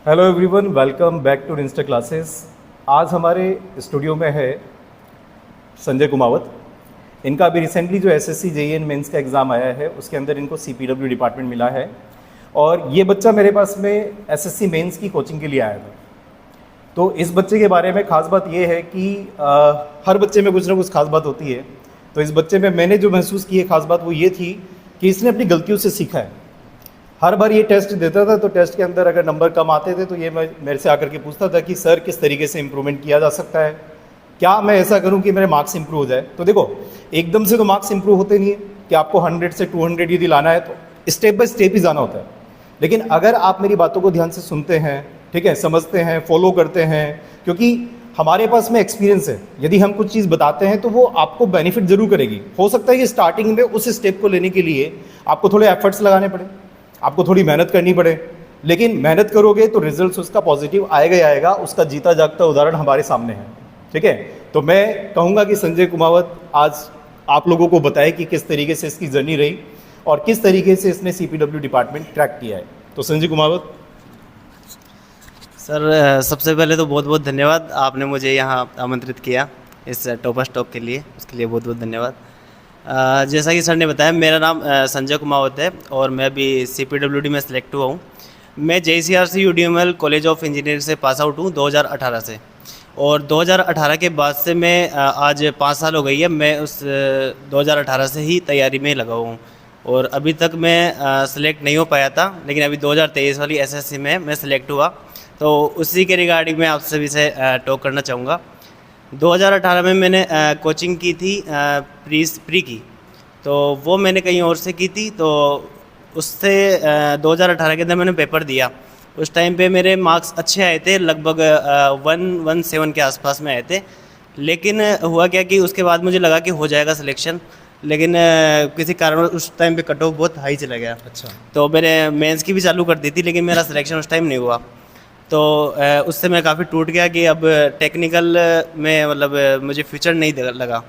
Hello everyone, welcome back to Insta Classes. आज हमारे studio में है संजय कुमावत। इनका अभी रिसेंटली जो एसएससी जेईएन मेंस का एग्ज़ाम आया है उसके अंदर इनको सीपीडब्ल्यू डिपार्टमेंट मिला है और ये बच्चा मेरे पास में एसएससी मेंस की कोचिंग के लिए आया था। तो इस बच्चे के बारे में ख़ास बात ये है कि हर बच्चे में कुछ ना कुछ खास बात होती है। तो इस बच्चे में मैंने जो महसूस की है ख़ास बात वो ये थी कि इसने अपनी गलतियों से सीखा है। हर बार ये टेस्ट देता था तो टेस्ट के अंदर अगर नंबर कम आते थे तो ये मेरे से आकर के पूछता था कि सर किस तरीके से इम्प्रूवमेंट किया जा सकता है, क्या मैं ऐसा करूं कि मेरे मार्क्स इंप्रूव हो जाए। तो देखो, एकदम से तो मार्क्स इंप्रूव होते नहीं है कि आपको 100 से 200 यदि लाना है तो स्टेप बाय स्टेप ही जाना होता है। लेकिन अगर आप मेरी बातों को ध्यान से सुनते हैं, ठीक है, समझते हैं, फॉलो करते हैं, क्योंकि हमारे पास में एक्सपीरियंस है, यदि हम कुछ चीज़ बताते हैं तो वो आपको बेनिफिट जरूर करेगी। हो सकता है कि स्टार्टिंग में उस स्टेप को लेने के लिए आपको थोड़े एफर्ट्स लगाने पड़े, आपको थोड़ी मेहनत करनी पड़े, लेकिन मेहनत करोगे तो रिजल्ट्स उसका पॉजिटिव आएगा ही आएगा। उसका जीता जागता उदाहरण हमारे सामने है, ठीक है। तो मैं कहूँगा कि संजय कुमावत आज आप लोगों को बताए कि किस तरीके से इसकी जर्नी रही और किस तरीके से इसने सीपीडब्ल्यू डिपार्टमेंट क्रैक किया है। तो संजय कुमावत सर, सबसे पहले तो बहुत बहुत धन्यवाद, आपने मुझे यहाँ आमंत्रित किया इस टॉपर्स टॉक के लिए, उसके लिए बहुत बहुत धन्यवाद। जैसा कि सर ने बताया, मेरा नाम संजय कुमावत है और मैं अभी CPWD में सिलेक्ट हुआ हूँ। मैं JCRC UDML college of engineering से पास आउट हूँ 2018 से, और 2018 के बाद से मैं आज 5 साल हो गई है, मैं उस 2018 से ही तैयारी में लगा हुआ हूँ और अभी तक मैं सिलेक्ट नहीं हो पाया था, लेकिन अभी 2023 वाली SSC में मैं सिलेक्ट हुआ। तो उसी के रिगार्डिंग मैं आपसे भी से टॉक करना चाहूँगा। 2018 में मैंने कोचिंग की थी प्री की, तो वो मैंने कहीं और से की थी। तो उससे 2018 के अंदर मैंने पेपर दिया। उस टाइम पे मेरे मार्क्स अच्छे आए थे, लगभग 117 के आसपास में आए थे। लेकिन हुआ क्या कि उसके बाद मुझे लगा कि हो जाएगा सिलेक्शन, लेकिन किसी कारण उस टाइम पे कट ऑफ बहुत हाई चला गया। अच्छा। तो मैंने मेंस की भी चालू कर दी थी, लेकिन मेरा सिलेक्शन उस टाइम नहीं हुआ। तो उससे मैं काफ़ी टूट गया कि अब टेक्निकल में मतलब मुझे फ्यूचर नहीं लगा।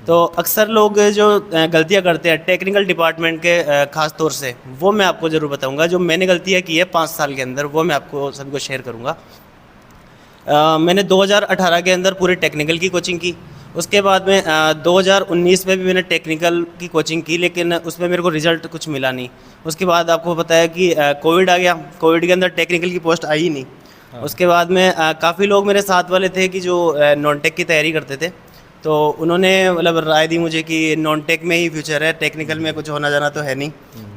तो अक्सर लोग जो गलतियां करते हैं टेक्निकल डिपार्टमेंट के ख़ास तौर से, वो मैं आपको ज़रूर बताऊंगा। जो मैंने गलतियां की है 5 साल के अंदर, वो मैं आपको सभी को शेयर करूंगा। मैंने 2018 के अंदर पूरे टेक्निकल की कोचिंग की। उसके बाद में 2019 में भी मैंने टेक्निकल की कोचिंग की, लेकिन उसमें मेरे को रिज़ल्ट कुछ मिला नहीं। उसके बाद आपको पता है कि कोविड आ गया। कोविड के अंदर टेक्निकल की पोस्ट आई ही नहीं। उसके बाद में काफ़ी लोग मेरे साथ वाले थे कि जो नॉन टेक की तैयारी करते थे, तो उन्होंने मतलब राय दी मुझे कि नॉन टेक में ही फ्यूचर है, टेक्निकल में कुछ होना जाना तो है नहीं,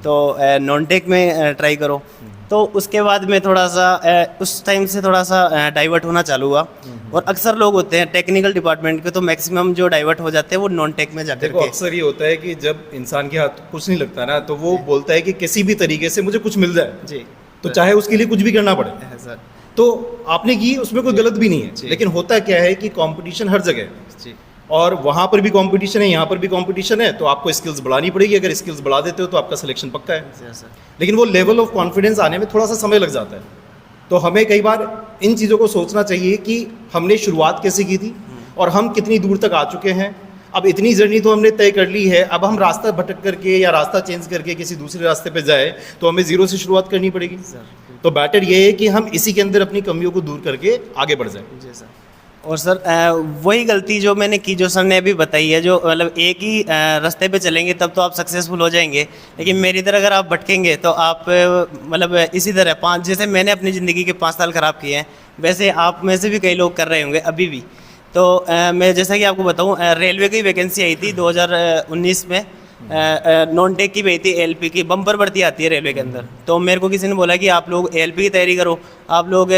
तो नॉन टेक में ट्राई करो। तो उसके बाद में थोड़ा सा उस टाइम से थोड़ा सा डाइवर्ट होना चालू हुआ। और अक्सर लोग होते हैं टेक्निकल डिपार्टमेंट के, तो मैक्सिमम जो डाइवर्ट हो जाते हैं वो नॉन टेक में जाकर देखो, अक्सर ये होता है कि जब इंसान के हाथ कुछ नहीं लगता ना, तो वो बोलता है कि किसी भी तरीके से मुझे कुछ मिल जाए जी, तो चाहे उसके लिए कुछ भी करना पड़े। सर। तो आपने की, उसमें कोई गलत भी नहीं है, लेकिन होता क्या है कि कंपटीशन हर जगह है जी, और वहाँ पर भी कंपटीशन है, यहाँ पर भी कंपटीशन है। तो आपको स्किल्स बढ़ानी पड़ेगी। अगर स्किल्स बढ़ा देते हो तो आपका सिलेक्शन पक्का है। लेकिन वो लेवल ऑफ कॉन्फिडेंस आने में थोड़ा सा समय लग जाता है। तो हमें कई बार इन चीज़ों को सोचना चाहिए कि हमने शुरुआत कैसे की थी और हम कितनी दूर तक आ चुके हैं। अब इतनी जर्नी तो हमने तय कर ली है, अब हम रास्ता भटक करके या रास्ता चेंज करके किसी दूसरे रास्ते पे जाए तो हमें ज़ीरो से शुरुआत करनी पड़ेगी। तो बेटर ये है कि हम इसी के अंदर अपनी कमियों को दूर करके आगे बढ़ जाए। जी सर। और सर, वही गलती जो मैंने की, जो सर ने अभी बताई है, जो मतलब एक ही रास्ते पे चलेंगे तब तो आप सक्सेसफुल हो जाएंगे, लेकिन मेरी तरह अगर आप भटकेंगे तो आप मतलब इसी तरह जैसे मैंने अपनी ज़िंदगी के 5 साल ख़राब किए हैं, वैसे आप में से भी कई लोग कर रहे होंगे अभी भी। तो मैं जैसा कि आपको बताऊं, रेलवे की वैकेंसी आई थी 2019 में, नॉन टेक की भी आई थी, ALP की बम्पर भर्ती आती है रेलवे के अंदर। तो मेरे को किसी ने बोला कि आप लोग ALP की तैयारी करो, आप लोग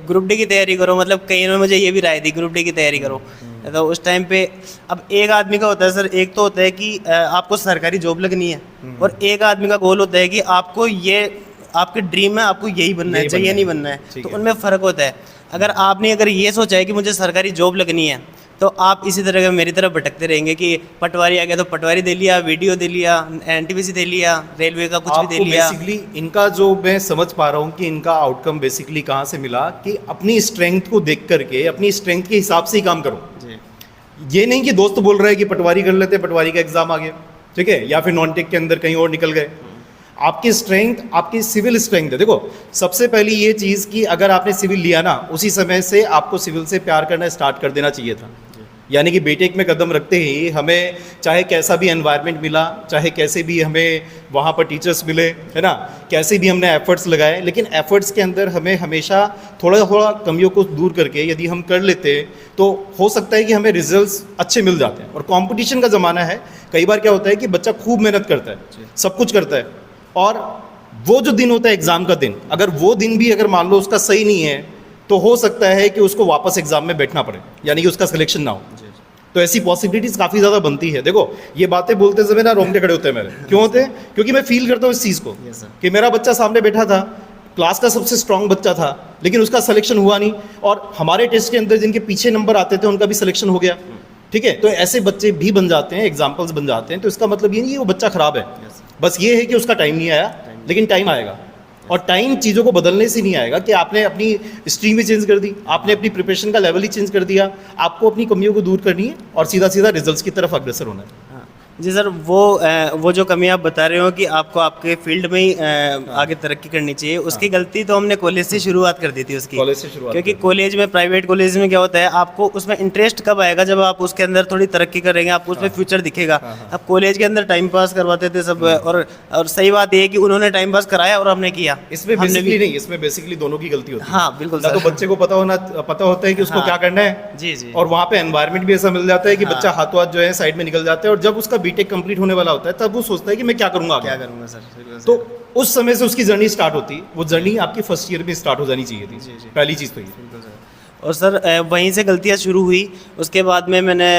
ग्रुप डी की तैयारी करो, मतलब कई ने मुझे ये भी राय दी ग्रुप डी की तैयारी करो। तो उस टाइम पे अब एक आदमी का होता है सर, एक तो होता है कि आपको सरकारी जॉब लगनी है, और एक आदमी का गोल होता है कि आपको ये आपके ड्रीम है, आपको यही बनना है, चाहिए नहीं बनना है। तो उनमें फ़र्क होता है। अगर ये सोचा है कि मुझे सरकारी जॉब लगनी है, तो आप इसी तरह का मेरी तरफ भटकते रहेंगे कि पटवारी आ गया तो पटवारी दे लिया, वीडियो दे लिया, NTPC दे लिया, रेलवे का कुछ भी दे लिया। बेसिकली इनका जो मैं समझ पा रहा हूँ कि इनका आउटकम बेसिकली कहाँ से मिला कि अपनी स्ट्रेंथ को देख करके, अपनी स्ट्रेंथ के हिसाब से ही काम करो जी। ये नहीं कि दोस्त बोल रहा है कि पटवारी कर लेते, पटवारी का एग्जाम आ गया, ठीक है, या फिर नॉन टेक के अंदर कहीं और निकल गए। आपकी स्ट्रेंथ, आपकी सिविल स्ट्रेंथ है। देखो सबसे पहली ये चीज़ कि अगर आपने सिविल लिया ना, उसी समय से आपको सिविल से प्यार करना स्टार्ट कर देना चाहिए था। यानी कि बीटेक में कदम रखते ही हमें चाहे कैसा भी एनवायरनमेंट मिला, चाहे कैसे भी हमें वहाँ पर टीचर्स मिले, है ना, कैसे भी हमने एफर्ट्स लगाए, लेकिन एफर्ट्स के अंदर हमें हमेशा थोड़ा थोड़ा कमियों को दूर करके यदि हम कर लेते तो हो सकता है कि हमें रिजल्ट्स अच्छे मिल जाते हैं। और कंपटीशन का ज़माना है, कई बार क्या होता है कि बच्चा खूब मेहनत करता है, सब कुछ करता है, और वो जो दिन होता है एग्ज़ाम का दिन, अगर वो दिन भी अगर मान लो उसका सही नहीं है तो हो सकता है कि उसको वापस एग्ज़ाम में बैठना पड़े, यानी कि उसका सिलेक्शन ना हो। तो ऐसी पॉसिबिलिटीज़ काफ़ी ज़्यादा बनती है। देखो ये बातें बोलते समय ना रोंगटे खड़े होते हैं मेरे। क्यों होते हैं? क्योंकि मैं फील करता हूँ इस चीज़ को कि मेरा बच्चा सामने बैठा था, क्लास का सबसे स्ट्रांग बच्चा था, लेकिन उसका सिलेक्शन हुआ नहीं, और हमारे टेस्ट के अंदर जिनके पीछे नंबर आते थे उनका भी सिलेक्शन हो गया। ठीक है, तो ऐसे बच्चे भी बन जाते हैं, एग्जाम्पल्स बन जाते हैं। तो इसका मतलब ये नहीं कि वो बच्चा ख़राब है, बस ये है कि उसका टाइम नहीं आया, लेकिन टाइम आएगा। और टाइम चीज़ों को बदलने से नहीं आएगा कि आपने अपनी स्ट्रीम ही चेंज कर दी, आपने अपनी प्रिपरेशन का लेवल ही चेंज कर दिया। आपको अपनी कमियों को दूर करनी है और सीधा सीधा रिजल्ट्स की तरफ अग्रसर होना है। जी सर, वो जो कमी आप बता रहे हो कि आपको आपके फील्ड में ही आगे तरक्की करनी चाहिए, उसकी गलती तो हमने कॉलेज से शुरुआत कर दी थी उसकी। कॉलेज से शुरुआत, क्योंकि कॉलेज में, प्राइवेट कॉलेज में क्या होता है, आपको उसमें इंटरेस्ट कब आएगा? जब आप उसके अंदर थोड़ी तरक्की करेंगे, आपको उसमें फ्यूचर दिखेगा। अब कॉलेज के अंदर टाइम पास करवाते थे सब, और सही बात ये है कि उन्होंने टाइम पास कराया और हमने किया। इसमें बेसिकली नहीं, इसमें बेसिकली दोनों की गलती होती है। हाँ बिल्कुल ना, तो बच्चे को पता होता है कि उसको क्या करना है। जी जी। और वहाँ पे एनवायरनमेंट भी ऐसा मिल जाता है कि बच्चा हाथों हाथ जो है साइड में निकल जाता है, और जब उसका बीटेक कंप्लीट होने वाला होता है तब वो सोचता है कि मैं क्या करूँगा, क्या करूँगा सर। तो उस समय से उसकी जर्नी स्टार्ट होती, वो जर्नी आपकी फर्स्ट ईयर में स्टार्ट हो जानी चाहिए थी। पहली चीज़ तो ये। और सर वहीं से गलतियाँ शुरू हुई। उसके बाद में मैंने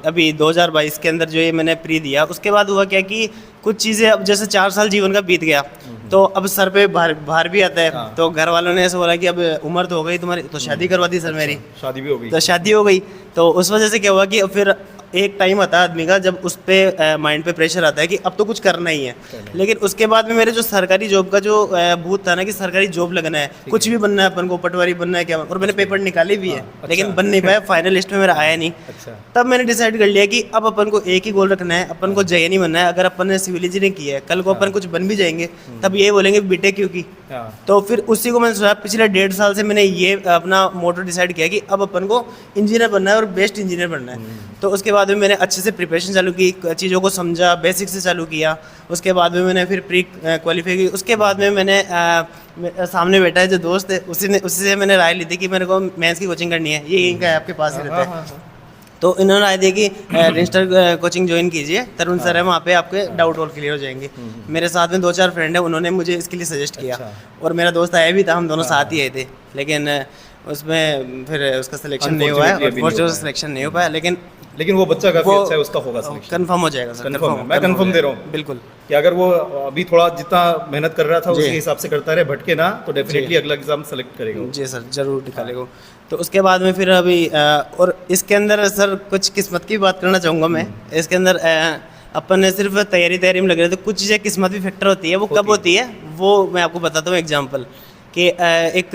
अभी 2022 के अंदर जो ये मैंने प्री दिया, उसके बाद हुआ क्या कि कुछ चीज़ें, अब जैसे 4 साल जीवन का बीत गया, तो अब सर पे भार भी आता है। तो घर वालों ने ऐसा बोला कि अब उम्र तो हो गई तुम्हारी, तो शादी करवा दी सर मेरी। शादी भी हो गई। तो शादी हो गई, तो उस वजह से क्या हुआ कि अब फिर एक टाइम आता है आदमी का जब उस पे माइंड पे प्रेशर आता है कि अब तो कुछ करना ही है। लेकिन उसके बाद में मेरे जो सरकारी जॉब का जो भूत था ना कि सरकारी जॉब लगना है, कुछ भी बनना है अपन को, पटवारी बनना है क्या, और मैंने पेपर निकाले भी है, लेकिन बन नहीं पाया, फाइनल लिस्ट में मेरा आया नहीं। तब मैंने डिसाइड कर लिया कि अब अपन को एक ही गोल रखना है, अपन को जय नहीं बनना है। अगर अपन ने सिविल इंजीनियरिंग की है, कल को अपन कुछ बन भी जाएंगे, तब ये बोलेंगे बीटेक क्यों की। तो फिर उसी को मैंने सोचा, पिछले 1.5 साल से मैंने ये अपना मोटो डिसाइड किया कि अब अपन को इंजीनियर बनना है और बेस्ट इंजीनियर बनना है। तो उसके बाद में मैंने अच्छे से प्रिपरेशन चालू की, चीज़ों को समझा, बेसिक से चालू किया। उसके बाद में मैंने फिर प्री क्वालिफाई की। उसके बाद में मैंने सामने बैठा है जो दोस्त है, उसी से मैंने राय ली थी कि मेरे को मैथ्स की कोचिंग करनी है, ये यहीं का आपके पास ही रहता है। तो इन्होंने राय दी कि रजिस्टर कोचिंग ज्वाइन कीजिए, तरुण सर है वहाँ पे, आपके डाउट और क्लियर हो जाएंगे। मेरे साथ में 2-4 फ्रेंड हैं, उन्होंने मुझे इसके लिए सजेस्ट किया। और मेरा दोस्त आया भी था, हम दोनों साथ ही आए थे, लेकिन उसमें फिर उसका सिलेक्शन नहीं हुआ है, सिलेक्शन नहीं हो पाया। लेकिन वो बच्चा काफी अच्छा है, उसका होगा सिलेक्शन, कंफर्म हो जाएगा सर। मैं कंफर्म दे रहा हूँ बिल्कुल कि अगर वो अभी थोड़ा जितना मेहनत कर रहा था उसी हिसाब से करता रहे, भटके ना, तो डेफिनेटली अगला एग्जाम सेलेक्ट करेगा। जी सर, जरूर निकालेगा। तो उसके बाद में फिर अभी और इसके अंदर सर कुछ किस्मत की बात करना चाहूँगा मैं। इसके अंदर अपन ने सिर्फ तैयारी में लग रहे थे, कुछ चीज़ें किस्मत भी फैक्टर होती है। वो कब होती है वो मैं आपको बताता हूँ एग्जाम्पल कि एक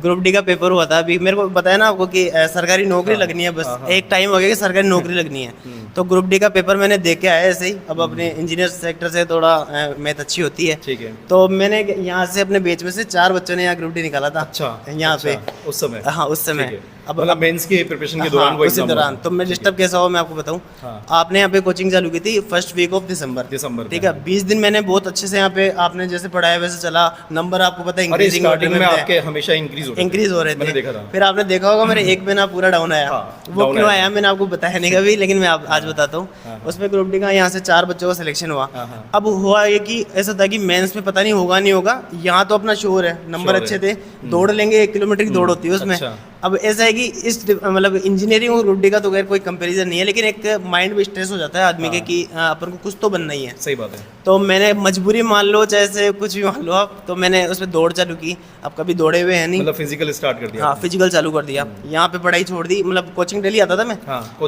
ग्रुप डी का पेपर हुआ था। अभी मेरे को बताया ना आपको कि सरकारी नौकरी लगनी है, बस एक टाइम हो गया कि सरकारी नौकरी लगनी है। तो ग्रुप डी का पेपर मैंने दे के आया ऐसे ही। अब अपने इंजीनियर सेक्टर से थोड़ा मैथ अच्छी होती है, ठीक है। तो मैंने यहाँ से अपने बैच में से 4 बच्चों ने यहाँ ग्रुप डी निकाला था। अच्छा, यहाँ पे उस समय? हाँ उस समय, अब मेंस की प्रिपरेशन के दौरान, वो उसी दौरान। तो मैं डिस्टर्ब कैसा हुआ मैं आपको बताऊँ। आपने यहाँ पे कोचिंग चालू की थी फर्स्ट वीक ऑफ दिसंबर, ठीक है। 20 दिन मैंने बहुत अच्छे से यहाँ पे आपने जैसे पढ़ाया वैसे चला। नंबर आपको पता है इंक्रीजिंग में आपके हमेशा इंक्रीज हो रहे थे। फिर आपने देखा होगा मेरे 1 महीना पूरा डाउन आया। वो क्यों आया मैंने आपको बताया नहीं कभी, लेकिन मैं आज बताता हूँ। उसमें ग्रुप डी का यहाँ से 4 बच्चों का सिलेक्शन हुआ। अब हुआ ये कि ऐसा था कि मेंस में पता नहीं होगा नहीं होगा, यहाँ तो अपना श्योर है, नंबर अच्छे थे, दौड़ लेंगे, 1 किलोमीटर की दौड़ होती है उसमें। अब ऐसा है कि इस मतलब इंजीनियरिंग और ग्रुप डी का तो खैर कोई कंपैरिजन नहीं है, लेकिन एक माइंड में स्ट्रेस हो जाता है आदमी के कि अपन को कुछ तो बनना ही है। सही बात है। तो मैंने मजबूरी मान लो, चाहे से कुछ भी मान लो आप, तो मैंने उसमें दौड़ चालू की। अब कभी दौड़े हुए हैं नहीं, मतलब फिजिकल स्टार्ट कर दिया। हाँ फिजिकल चालू कर दिया। यहाँ पे पढ़ाई छोड़ दी, मतलब कोचिंग डेली आता था मैं।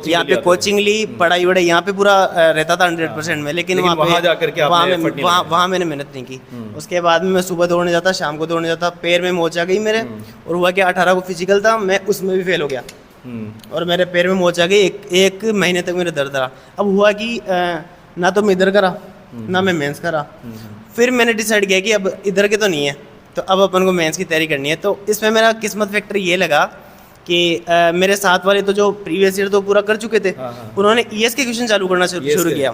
यहाँ पे कोचिंग ली, पढ़ाई वढ़ाई यहाँ पे पूरा रहता था 100%। में लेकिन वहाँ मैंने मेहनत नहीं की। उसके बाद में मैं सुबह दौड़ने जाता, शाम को दौड़ने जाता, पैर में मोच आ गई मेरे। और हुआ कि 18 को फिजिकल था, मैं उसमें भी फेल हो गया और मेरे पैर में मोच आ गई। एक महीने तक मेरे दर्द रहा। अब हुआ कि ना तो मैं इधर करा ना मैं मेंस करा। फिर मैंने डिसाइड किया कि अब इधर के तो नहीं है, तो अब अपन को मेंस की तैयारी करनी है। तो इसमें मेरा किस्मत फैक्टर ये लगा कि मेरे साथ वाले तो जो प्रीवियस ईयर तो पूरा कर चुके थे, उन्होंने ईएस के क्वेश्चन चालू करना शुरू किया,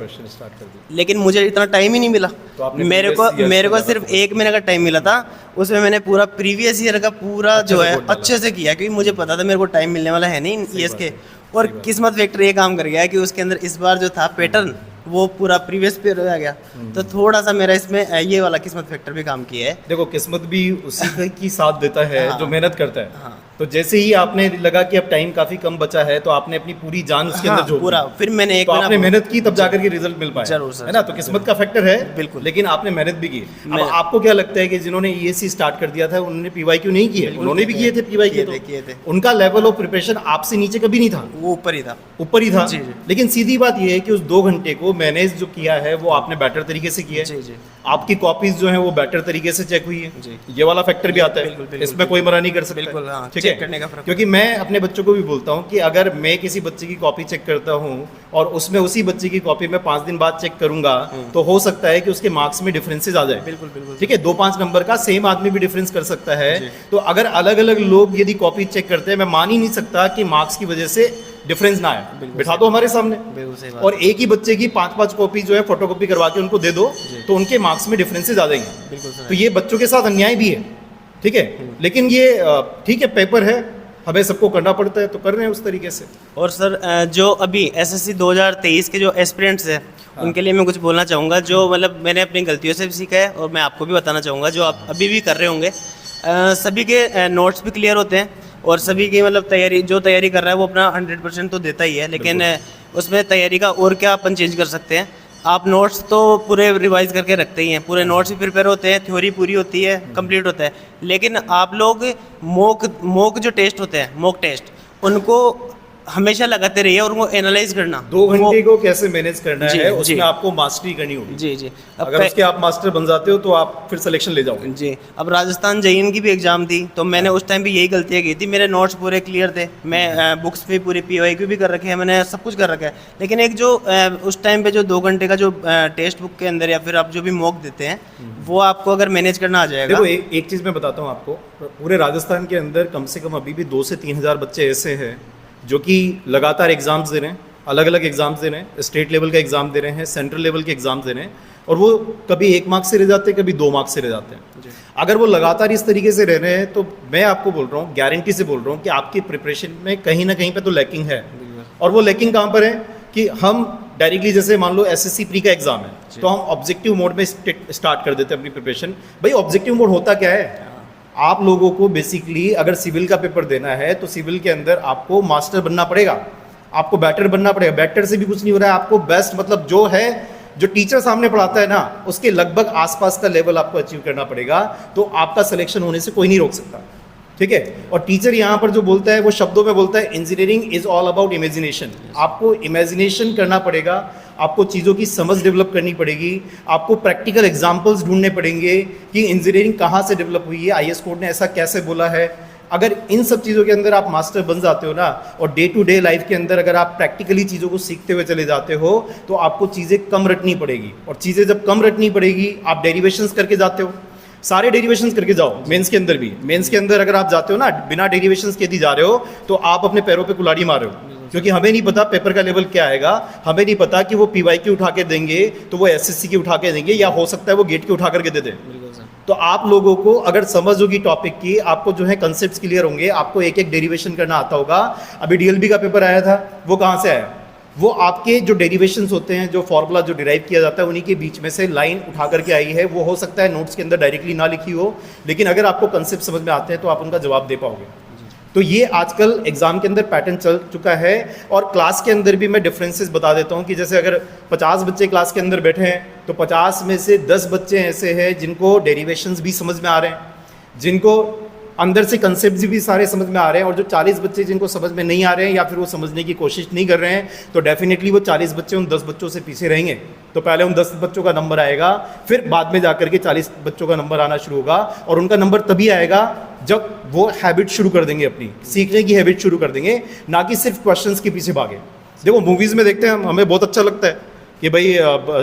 लेकिन मुझे इतना टाइम ही नहीं मिला। तो मेरे को सिर्फ 1 महीने का टाइम मिला था, उसमें मैंने पूरा प्रीवियस ईयर का पूरा जो है अच्छे से किया, क्योंकि मुझे पता था मेरे को टाइम मिलने वाला है नहीं ईएस के। और किस्मत फैक्टर ये काम कर गया कि उसके अंदर इस बार जो था पैटर्न वो पूरा प्रीवियस पे रह गया, तो थोड़ा सा मेरा इसमें ये वाला किस्मत फैक्टर भी काम किया है। देखो किस्मत भी उसी की साथ देता है जो मेहनत करता है। तो जैसे ही आपने लगा कि अब टाइम काफी कम बचा है, तो आपने अपनी पूरी जान उसके अंदर झोंक पूरा, फिर मैंने तो आपने मेहनत की तब जाकर के रिजल्ट मिल पाया, जरूर सर, है ना। तो किस्मत का फैक्टर है बिल्कुल, लेकिन आपने मेहनत भी की। अब आपको क्या लगता है कि जिन्होंने ईएससी स्टार्ट कर दिया था उन्होंने पीवाईक्यू नहीं किए? उन्होंने भी किए थे पीवाईक्यू, किए थे। उनका लेवल ऑफ प्रिपरेशन आपसे नीचे कभी नहीं था, वो ऊपर ही था, ऊपर ही था। जी, जी। लेकिन सीधी बात यह है कि उस 2 घंटे को मैनेज जो किया है वो आपने बेटर तरीके से किया है। जी, जी। आपकी कॉपीज जो है वो बेटर तरीके से चेक हुई है, ये वाला फैक्टर भी आता है, इसमें कोई मना नहीं कर सकता। बिल्कुल, हाँ, ठीक है, चेक करने का फर्क। क्योंकि मैं अपने बच्चों को भी बोलता हूँ कि अगर मैं किसी बच्चे की कॉपी चेक करता हूँ और उसमें उसी बच्चे की कॉपी में 5 दिन बाद चेक करूंगा, तो हो सकता है कि उसके मार्क्स में डिफरेंसेस आ जाए। बिल्कुल बिल्कुल, ठीक है, 2-5 नंबर का सेम आदमी भी डिफरेंस कर सकता है। तो अगर अलग अलग लोग यदि कॉपी चेक करते हैं, मैं मान ही नहीं सकता कि मार्क्स की वजह से डिफरेंस ना आए। बिठा दो हमारे सामने और एक ही बच्चे की 5-5 कॉपी जो है फोटोकॉपी करवा के उनको दे दो, तो उनके मार्क्स में डिफरेंसेस आ जाएंगे। तो ये बच्चों के साथ अन्याय भी है, ठीक है। लेकिन ये ठीक है, पेपर है, हमें सबको करना पड़ता है, तो कर रहे हैं उस तरीके से। और सर जो अभी एसएससी 2023 के जो एस्पिरेंट्स हैं, उनके लिए मैं कुछ बोलना चाहूँगा, जो मतलब मैंने अपनी गलतियों से भी सीखा है और मैं आपको भी बताना चाहूँगा, जो आप अभी भी कर रहे होंगे। सभी के नोट्स भी क्लियर होते हैं और सभी की मतलब तैयारी कर रहा है वो अपना 100% तो देता ही है, लेकिन उसमें तैयारी का और क्या अपन चेंज कर सकते हैं। आप नोट्स तो पूरे रिवाइज करके रखते ही हैं, पूरे नोट्स भी प्रिपेयर होते हैं, थ्योरी पूरी होती है, कंप्लीट होता है, लेकिन आप लोग मॉक जो टेस्ट होते हैं, मॉक टेस्ट, उनको हमेशा लगाते रहिए और उनको एनालाइज करना। 2 घंटे को कैसे मैनेज करना जी, है, जी। उसमें आपको मास्टरी करनी होगी। जी जी, अगर उसके आप मास्टर बन जाते हो तो आप फिर सिलेक्शन ले जाओगे। जी, अब राजस्थान जेईएन की भी एग्जाम थी, तो मैंने उस टाइम भी यही गलतियाँ की थी। मेरे नोट्स पूरे क्लियर थे, मैं बुक्स पे पूरी पीवाईक्यू भी कर रखे हैं, मैंने सब कुछ कर रखा है, लेकिन एक जो उस टाइम पे जो 2 घंटे का जो टेस्ट बुक के अंदर या फिर आप जो भी मॉक देते हैं, वो आपको अगर मैनेज करना आ जाएगा। देखो एक चीज़ मैं बताता हूँ आपको, पूरे राजस्थान के अंदर कम से कम अभी भी 2 से 3 हज़ार बच्चे ऐसे हैं जो कि लगातार एग्ज़ाम्स दे रहे हैं, अलग अलग एग्ज़ाम्स दे रहे हैं, स्टेट लेवल का एग्ज़ाम दे रहे हैं, सेंट्रल लेवल के एग्ज़ाम दे रहे हैं, और वो कभी 1 मार्क्स से रह जाते हैं, कभी 2 मार्क्स से रह जाते हैं। अगर वो लगातार इस तरीके से रह रहे हैं, तो मैं आपको बोल रहा हूँ, गारंटी से बोल रहा हूँ कि आपकी प्रिपरेशन में कहीं ना कहीं पे तो लैकिंग है। और वो लैकिंग कहाँ पर है कि हम डायरेक्टली, जैसे मान लो एसएससी प्री का एग्ज़ाम है, तो हम ऑब्जेक्टिव मोड में स्टार्ट कर देते हैं अपनी प्रिपरेशन। भाई ऑब्जेक्टिव मोड होता क्या है? आप लोगों को बेसिकली अगर सिविल का पेपर देना है तो सिविल के अंदर आपको मास्टर बनना पड़ेगा, आपको बैटर बनना पड़ेगा। बैटर से भी कुछ नहीं हो रहा है, आपको बेस्ट, मतलब जो है, जो टीचर सामने पढ़ाता है ना, उसके लगभग आसपास का लेवल आपको अचीव करना पड़ेगा, तो आपका सिलेक्शन होने से कोई नहीं रोक सकता, ठीक है। और टीचर यहाँ पर जो बोलता है वो शब्दों में बोलता है, engineering is all about imagination. आपको इमेजिनेशन करना पड़ेगा, आपको चीज़ों की समझ डेवलप करनी पड़ेगी, आपको प्रैक्टिकल एग्जाम्पल्स ढूंढने पड़ेंगे कि इंजीनियरिंग कहाँ से डेवलप हुई है, आईएस कोड ने ऐसा कैसे बोला है। अगर इन सब चीज़ों के अंदर आप मास्टर बन जाते हो ना, और डे टू डे लाइफ के अंदर अगर आप प्रैक्टिकली चीज़ों को सीखते हुए चले जाते हो, तो आपको चीज़ें कम रटनी पड़ेगी। और चीज़ें जब कम रटनी पड़ेगी, आप डेरिवेशंस करके जाते हो, सारे डेरिवेशंस करके जाओ। मेंस के अंदर भी, मेंस के अंदर अगर आप जाते हो ना बिना डेरिवेशंस के यदि जा रहे हो, तो आप अपने पैरों पे कुल्हाड़ी मार रहे हो, क्योंकि हमें नहीं पता पेपर का लेवल क्या आएगा, हमें नहीं पता कि वो पीवाईक्यू उठा के देंगे तो वो एसएससी की उठा के देंगे, या हो सकता है वो गेट के उठा करके दे दें। तो आप लोगों को अगर समझ होगी टॉपिक की, आपको जो है कंसेप्ट्स क्लियर होंगे, आपको एक एक डेरिवेशन करना आता होगा। अभी डीएलबी का पेपर आया था, वो कहाँ से आया? वो आपके जो डेरिवेशंस होते हैं, जो फॉर्मूला जो डिराइव किया जाता है, उन्हीं के बीच में से लाइन उठा करके आई है। वो हो सकता है नोट्स के अंदर डायरेक्टली ना लिखी हो, लेकिन अगर आपको कंसेप्ट समझ में आते हैं तो आप उनका जवाब दे पाओगे। तो ये आजकल एग्जाम के अंदर पैटर्न चल चुका है। और क्लास के अंदर भी मैं डिफरेंसेस बता देता हूँ कि जैसे अगर 50 बच्चे क्लास के अंदर बैठे हैं, तो 50 में से 10 बच्चे ऐसे हैं जिनको डेरिवेशंस भी समझ में आ रहे हैं, जिनको अंदर से कंसेप्ट भी सारे समझ में आ रहे हैं, और जो 40 बच्चे जिनको समझ में नहीं आ रहे हैं या फिर वो समझने की कोशिश नहीं कर रहे हैं, तो डेफिनेटली वो 40 बच्चे उन 10 बच्चों से पीछे रहेंगे। तो पहले उन 10 बच्चों का नंबर आएगा, फिर बाद में जाकर के 40 बच्चों का नंबर आना शुरू होगा। और उनका नंबर तभी आएगा जब वो हैबिट शुरू कर देंगे, अपनी सीखने की हैबिट शुरू कर देंगे, ना कि सिर्फ क्वेश्चंस के पीछे भागे। देखो मूवीज़ में देखते हैं हम, हमें बहुत अच्छा लगता है कि भाई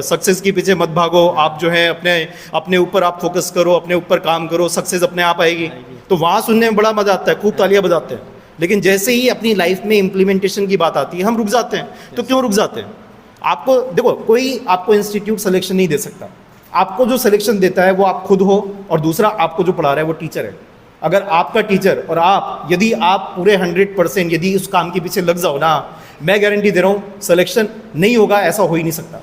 सक्सेस के पीछे मत भागो, आप जो है अपने अपने ऊपर आप फोकस करो, अपने ऊपर काम करो, सक्सेस अपने आप आएगी। तो वहाँ सुनने में बड़ा मजा आता है, खूब तालियां बजाते हैं। लेकिन जैसे ही अपनी लाइफ में इम्प्लीमेंटेशन की बात आती है हम रुक जाते हैं। तो क्यों रुक जाते हैं? आपको देखो, कोई आपको इंस्टीट्यूट सिलेक्शन नहीं दे सकता। आपको जो सिलेक्शन देता है वो आप खुद हो, और दूसरा आपको जो पढ़ा रहा है वो टीचर है। अगर आपका टीचर और आप, यदि आप पूरे 100% यदि उस काम के पीछे लग जाओ ना, मैं गारंटी दे रहा हूँ सिलेक्शन नहीं होगा, ऐसा हो ही नहीं सकता।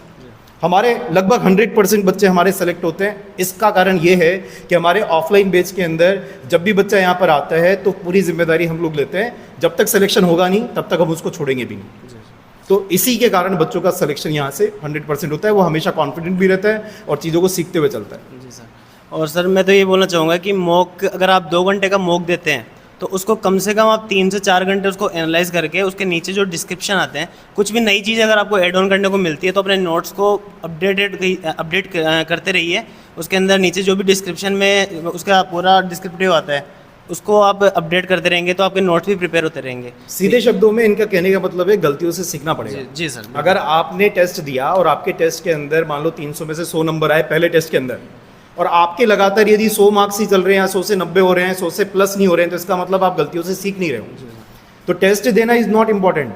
हमारे लगभग 100% बच्चे हमारे सेलेक्ट होते हैं। इसका कारण ये है कि हमारे ऑफलाइन बैच के अंदर जब भी बच्चा यहाँ पर आता है तो पूरी जिम्मेदारी हम लोग लेते हैं। जब तक सिलेक्शन होगा नहीं तब तक हम उसको छोड़ेंगे भी नहीं। तो इसी के कारण बच्चों का सिलेक्शन यहाँ से 100% होता है। वो हमेशा कॉन्फिडेंट भी रहता है और चीज़ों को सीखते हुए चलता है। जी सर। और सर मैं तो ये बोलना चाहूँगा कि मॉक, अगर आप 2 घंटे का मॉक देते हैं तो उसको कम से कम आप 3 से 4 घंटे उसको एनालाइज करके उसके नीचे जो डिस्क्रिप्शन आते हैं, कुछ भी नई चीज़ अगर आपको ऐड ऑन करने को मिलती है तो अपने नोट्स को अपडेट करते रहिए। उसके अंदर नीचे जो भी डिस्क्रिप्शन में उसका पूरा डिस्क्रिप्टिव आता है उसको आप अपडेट करते रहेंगे तो आपके नोट्स भी प्रिपेयर होते रहेंगे। सीधे शब्दों में इनका कहने का मतलब है गलतियों से सीखना पड़ेगा। जी सर। अगर आपने टेस्ट दिया और आपके टेस्ट के अंदर मान लो 300 में से 100 नंबर आए पहले टेस्ट के अंदर, और आपके लगातार यदि 100 मार्क्स ही चल रहे हैं, 100 से 90 हो रहे हैं, 100 से प्लस नहीं हो रहे हैं, तो इसका मतलब आप गलतियों से सीख नहीं रहे हो। तो टेस्ट देना is not important,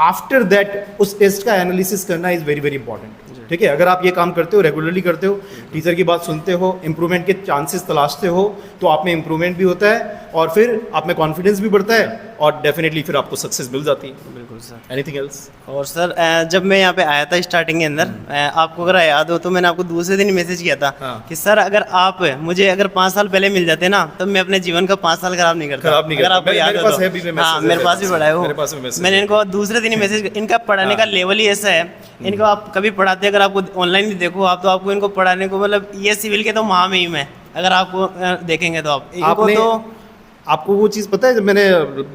after that उस टेस्ट का एनालिसिस करना इज वेरी वेरी इंपॉर्टेंट। ठीक है, अगर आप ये काम करते हो, रेगुलरली करते हो, टीचर की बात सुनते हो, इंप्रूवमेंट के चांसेस तलाशते हो, तो आप में इंप्रूवमेंट भी होता है और फिर आप में कॉन्फिडेंस भी बढ़ता है और डेफिनेटली फिर आपको सक्सेस मिल जाती है। बिल्कुल सर। Anything else? और सर जब मैं यहाँ पे आया था स्टार्टिंग के अंदर, आपको अगर याद हो तो मैंने आपको दूसरे दिन मैसेज किया था कि सर अगर आप मुझे अगर 5 साल पहले मिल जाते ना तो मैं अपने जीवन का 5 साल खराब नहीं करता। अगर आपको याद हो तो। हाँ, मेरे पास भी पड़ा है वो। मैंने इनको दूसरे दिन ही मैसेज, इनका पढ़ाने का लेवल ही ऐसा है, इनको आप कभी पढ़ाते अगर आपको ऑनलाइन भी देखो आप, तो आपको इनको पढ़ाने को मतलब ये सिविल के तो महामहिम है। अगर आपको देखेंगे तो आप इनको तो आपको वो चीज़ पता है, जब मैंने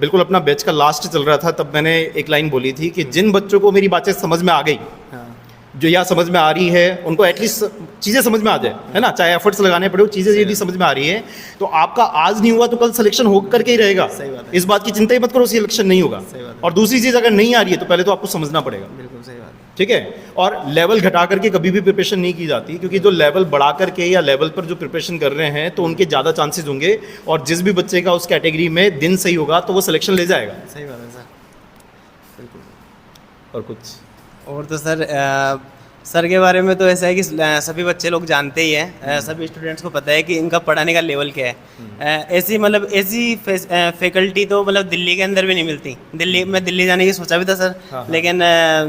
बिल्कुल अपना बैच का लास्ट चल रहा था तब मैंने एक लाइन बोली थी कि जिन बच्चों को मेरी बातें समझ में आ गई, जो या समझ में आ रही है, उनको एटलीस्ट चीज़ें समझ में आ जाए, है ना, चाहे एफर्ट्स लगाने पड़े, चीज़ें यदि समझ में आ रही है तो आपका आज नहीं हुआ तो कल सिलेक्शन हो करके ही रहेगा। सही बात है। इस बात की चिंता ही मत करो, सिलेक्शन नहीं होगा। और दूसरी चीज़ अगर नहीं आ रही है तो पहले तो आपको समझना पड़ेगा। बिल्कुल सही बात है। ठीक है, और लेवल घटा करके कभी भी प्रिपरेशन नहीं की जाती, क्योंकि जो लेवल बढ़ा करके या लेवल पर जो प्रिपरेशन कर रहे हैं तो उनके ज़्यादा चांसेस होंगे, और जिस भी बच्चे का उस कैटेगरी में दिन सही होगा तो वो सिलेक्शन ले जाएगा। सही बात है सर। बिल्कुल। और कुछ और तो सर के बारे में तो ऐसा है कि सभी बच्चे लोग जानते ही हैं, सभी स्टूडेंट्स को पता है कि इनका पढ़ाने का लेवल क्या है। ऐसी मतलब ऐसी फैकल्टी तो मतलब दिल्ली के अंदर भी नहीं मिलती। मैं दिल्ली जाने की सोचा भी था सर, लेकिन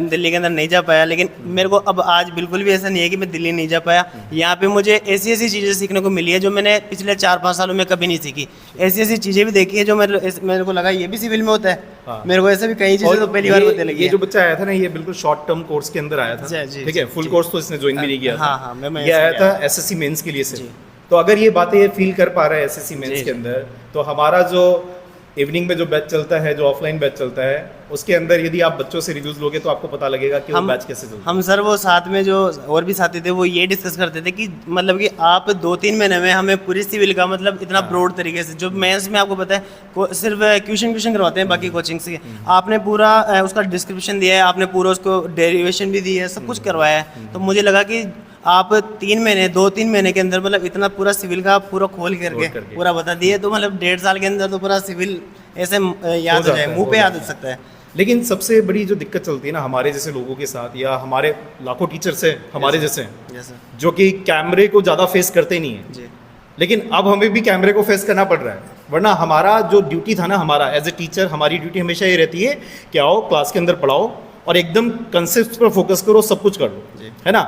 दिल्ली के अंदर नहीं जा पाया। लेकिन मेरे को अब आज बिल्कुल भी ऐसा नहीं है कि मैं दिल्ली नहीं जा पाया। यहाँ पे मुझे ऐसी ऐसी चीज़ें सीखने को मिली है जो मैंने पिछले 4-5 सालों में कभी नहीं सीखी। ऐसी ऐसी चीज़ें भी देखी है जो मेरे को लगा ये भी सिविल में होता है। मेरे को ऐसे भी कई चीज़ें तो पहली बार पता लगी। ये जो बच्चा आया था ना, ये बिल्कुल शॉर्ट टर्म कोर्स के अंदर आया था। ठीक है, फुल कोर्स तो इसने ज्वाइन भी नहीं किया था। ये आया था एसएससी मेंस के लिए से। तो अगर ये बातें ये फील कर पा रहा है एसएससी मेंस के अंदर, तो हमारा जो इवनिंग में जो बैच चलता है, जो ऑफलाइन बैच चलता है, उसके अंदर यदि आप बच्चों से रिव्यूज लोगे तो आपको पता लगेगा कि वो बैच कैसे चलता है। हम सर वो साथ में जो और भी साथी थे वो ये डिस्कस करते थे कि मतलब कि आप 2-3 महीने में हमें पूरी सिविल का मतलब इतना ब्रॉड तरीके से, जो मेंस में आपको पता है सिर्फ क्वेश्चन करवाते हैं बाकी कोचिंग से, आपने पूरा उसका डिस्क्रिप्शन दिया है, आपने पूरा उसको डेरिवेशन भी दी है, सब कुछ करवाया है। तो मुझे लगा कि आप 2-3 महीने के अंदर मतलब इतना पूरा सिविल का पूरा खोल करके पूरा बता दिए, तो मतलब 1.5 साल के अंदर तो पूरा सिविल ऐसे याद हो जाए, मुंह पे याद हो सकता है। लेकिन सबसे बड़ी जो दिक्कत चलती है ना हमारे जैसे लोगों के साथ, या हमारे लाखों टीचर्स हैं हमारे जैसे जो कि कैमरे को ज़्यादा फेस करते नहीं है, लेकिन अब हमें भी कैमरे को फेस करना पड़ रहा है। वरना हमारा जो ड्यूटी था ना, हमारा एज ए टीचर हमारी ड्यूटी हमेशा ये रहती है कि आओ क्लास के अंदर पढ़ाओ और एकदम कंसेप्ट पर फोकस करो, सब कुछ कर लो, है ना।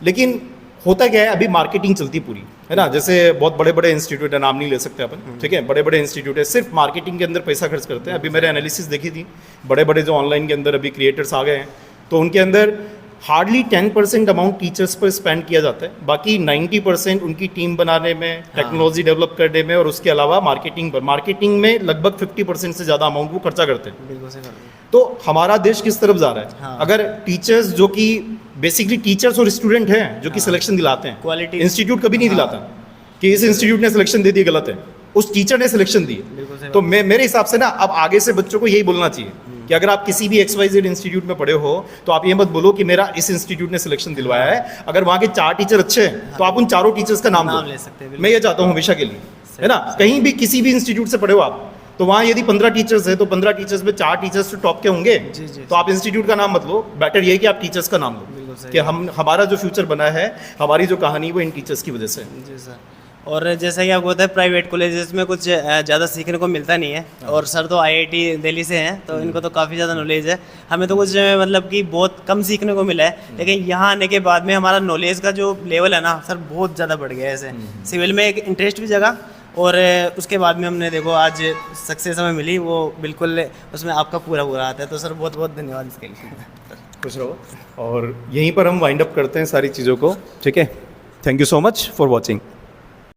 लेकिन होता क्या है, अभी मार्केटिंग चलती पूरी, है ना। जैसे बहुत बड़े बड़े इंस्टीट्यूट है, नाम नहीं ले सकते अपन, ठीक है, बड़े बड़े इंस्टीट्यूट है, सिर्फ मार्केटिंग के अंदर पैसा खर्च करते हैं। अभी मैंने एनालिसिस देखी थी, बड़े बड़े जो ऑनलाइन के अंदर अभी क्रिएटर्स आ गए हैं, तो उनके अंदर हार्डली 10% अमाउंट टीचर्स पर स्पेंड किया जाता है, बाकी 90% उनकी टीम बनाने में, टेक्नोलॉजी डेवलप करने में, और उसके अलावा मार्केटिंग पर, मार्केटिंग में लगभग 50% से ज़्यादा अमाउंट वो खर्चा करते हैं। तो हमारा देश किस तरफ जा रहा है? अगर टीचर्स जो कि बेसिकली टीचर्स और स्टूडेंट हैं जो कि सिलेक्शन दिलाते हैं, क्वालिटी इंस्टीट्यूट कभी नहीं दिलाता कि इस इंस्टीट्यूट ने सिलेक्शन दे दी, गलत है, उस टीचर ने सिलेक्शन दी। तो मेरे हिसाब से ना अब आगे से बच्चों को यही बोलना चाहिए कि अगर आप किसी भी XYZ इंस्टीट्यूट में पढ़े हो तो आप ये मत बोलो कि मेरा इस इंस्टीट्यूट ने सिलेक्शन दिलवाया है, अगर वहाँ के 4 टीचर अच्छे हैं तो आप उन चारों टीचर्स का नाम नाम लो। ले सकते हैं, मैं ये चाहता हूँ हमेशा के लिए, है ना। कहीं भी किसी भी इंस्टीट्यूट से पढ़े हो आप, तो वहाँ यदि 15 टीचर्स है तो 15 टीचर्स में 4 टीचर्स तो टॉप के होंगे। जी, जी, तो आप इंस्टीट्यूट का नाम मत लो, बेटर ये है कि आप टीचर्स का नाम बिल्कुल लो सही कि हमारा जो फ्यूचर बना है, हमारी जो कहानी वो इन टीचर्स की वजह से है। जी सर। और जैसा कि आपको होता है प्राइवेट कॉलेजेस में कुछ ज़्यादा सीखने को मिलता नहीं है, और सर तो IIT दिल्ली से हैं तो इनको तो काफ़ी ज़्यादा नॉलेज है। हमें तो कुछ मतलब कि बहुत कम सीखने को मिला है, लेकिन यहाँ आने के बाद में हमारा नॉलेज का जो लेवल है ना सर बहुत ज़्यादा बढ़ गया है। ऐसे सिविल में एक इंटरेस्ट भी जगा, और उसके बाद में हमने देखो आज सक्सेस हमें मिली, वो बिल्कुल उसमें आपका पूरा आता है। तो सर बहुत बहुत धन्यवाद इसके लिए। खुश रहो, और यहीं पर हम वाइंड अप करते हैं सारी चीज़ों को, ठीक है। Thank you so much for watching.